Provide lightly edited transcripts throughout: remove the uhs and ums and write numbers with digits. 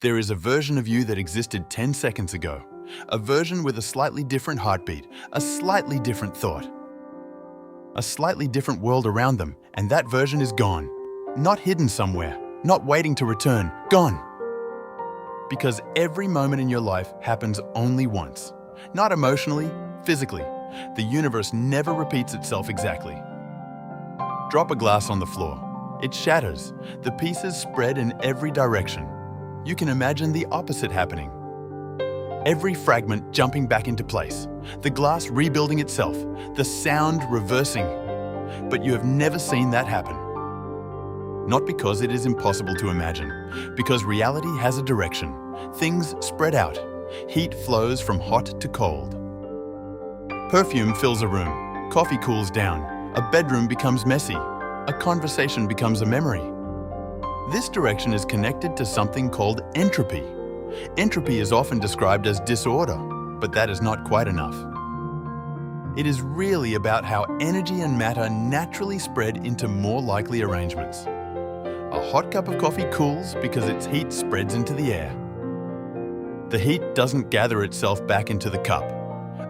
There is a version of you that existed 10 seconds ago, a version with a slightly different heartbeat, a slightly different thought, a slightly different world around them, and that version is gone. Not hidden somewhere, not waiting to return, gone. Because every moment in your life happens only once. Not emotionally, physically. The universe never repeats itself exactly. Drop a glass on the floor. It shatters. The pieces spread in every direction. You can imagine the opposite happening. Every fragment jumping back into place. The glass rebuilding itself. The sound reversing. But you have never seen that happen. Not because it is impossible to imagine, because reality has a direction. Things spread out. Heat flows from hot to cold. Perfume fills a room. Coffee cools down. A bedroom becomes messy. A conversation becomes a memory. This direction is connected to something called entropy. Entropy is often described as disorder, but that is not quite enough. It is really about how energy and matter naturally spread into more likely arrangements. A hot cup of coffee cools because its heat spreads into the air. The heat doesn't gather itself back into the cup.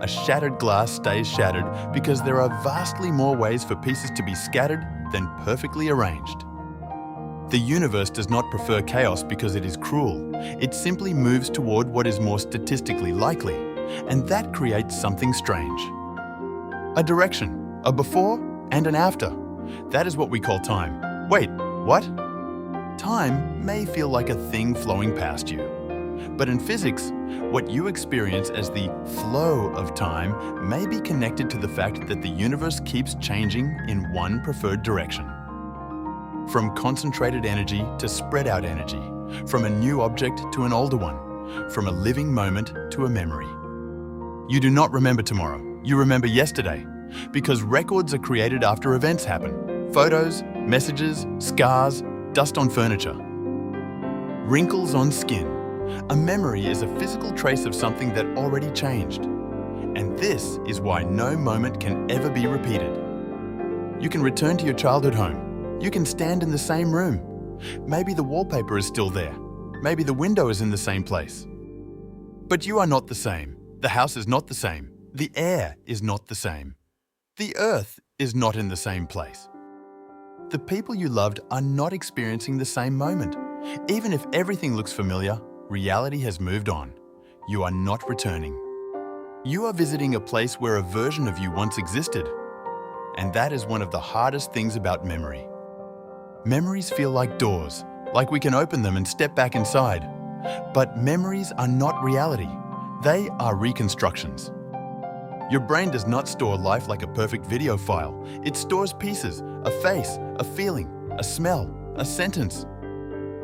A shattered glass stays shattered because there are vastly more ways for pieces to be scattered than perfectly arranged. The universe does not prefer chaos because it is cruel. It simply moves toward what is more statistically likely, and that creates something strange. A direction, a before and an after. That is what we call time. Wait, what? Time may feel like a thing flowing past you. But in physics, what you experience as the flow of time may be connected to the fact that the universe keeps changing in one preferred direction. From concentrated energy to spread out energy, from a new object to an older one, from a living moment to a memory. You do not remember tomorrow, you remember yesterday, because records are created after events happen. Photos, messages, scars, dust on furniture, wrinkles on skin. A memory is a physical trace of something that already changed. And this is why no moment can ever be repeated. You can return to your childhood home. You can stand in the same room. Maybe the wallpaper is still there. Maybe the window is in the same place. But you are not the same. The house is not the same. The air is not the same. The earth is not in the same place. The people you loved are not experiencing the same moment. Even if everything looks familiar, reality has moved on. You are not returning. You are visiting a place where a version of you once existed. And that is one of the hardest things about memory. Memories feel like doors, like we can open them and step back inside. But memories are not reality. They are reconstructions. Your brain does not store life like a perfect video file. It stores pieces, a face, a feeling, a smell, a sentence.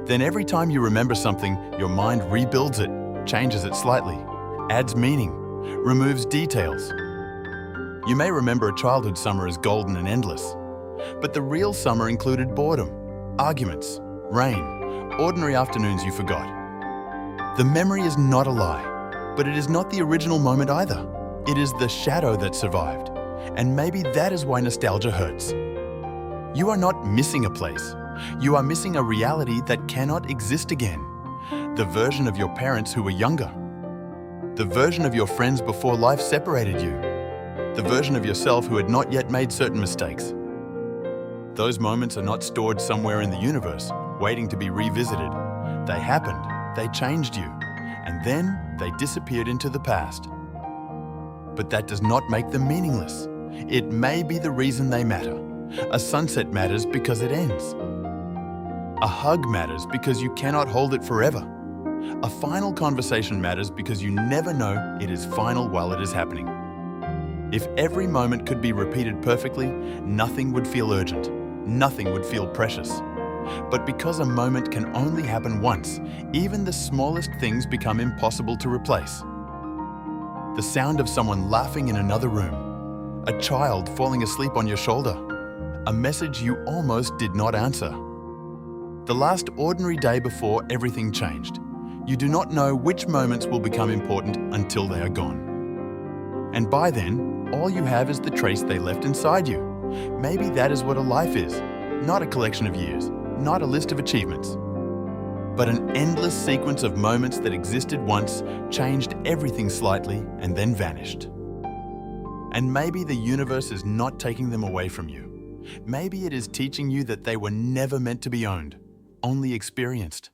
Then every time you remember something, your mind rebuilds it, changes it slightly, adds meaning, removes details. You may remember a childhood summer as golden and endless, but the real summer included boredom, arguments, rain, ordinary afternoons you forgot. The memory is not a lie, but it is not the original moment either. It is the shadow that survived, and maybe that is why nostalgia hurts. You are not missing a place. You are missing a reality that cannot exist again. The version of your parents who were younger. The version of your friends before life separated you. The version of yourself who had not yet made certain mistakes. Those moments are not stored somewhere in the universe, waiting to be revisited. They happened, they changed you, and then they disappeared into the past. But that does not make them meaningless. It may be the reason they matter. A sunset matters because it ends. A hug matters because you cannot hold it forever. A final conversation matters because you never know it is final while it is happening. If every moment could be repeated perfectly, nothing would feel urgent. Nothing would feel precious. But because a moment can only happen once, even the smallest things become impossible to replace. The sound of someone laughing in another room. A child falling asleep on your shoulder. A message you almost did not answer. The last ordinary day before everything changed. You do not know which moments will become important until they are gone. And by then, all you have is the trace they left inside you. Maybe that is what a life is, not a collection of years, not a list of achievements. but an endless sequence of moments that existed once, changed everything slightly, and then vanished. And maybe the universe is not taking them away from you. Maybe it is teaching you that they were never meant to be owned, only experienced.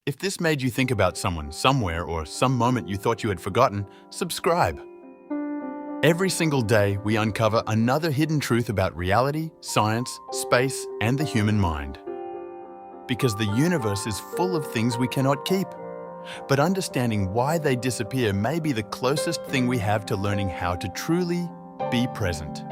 If this made you think about someone, somewhere, or some moment you thought you had forgotten, subscribe. Every single day, we uncover another hidden truth about reality, science, space, and the human mind. Because the universe is full of things we cannot keep. But understanding why they disappear may be the closest thing we have to learning how to truly be present.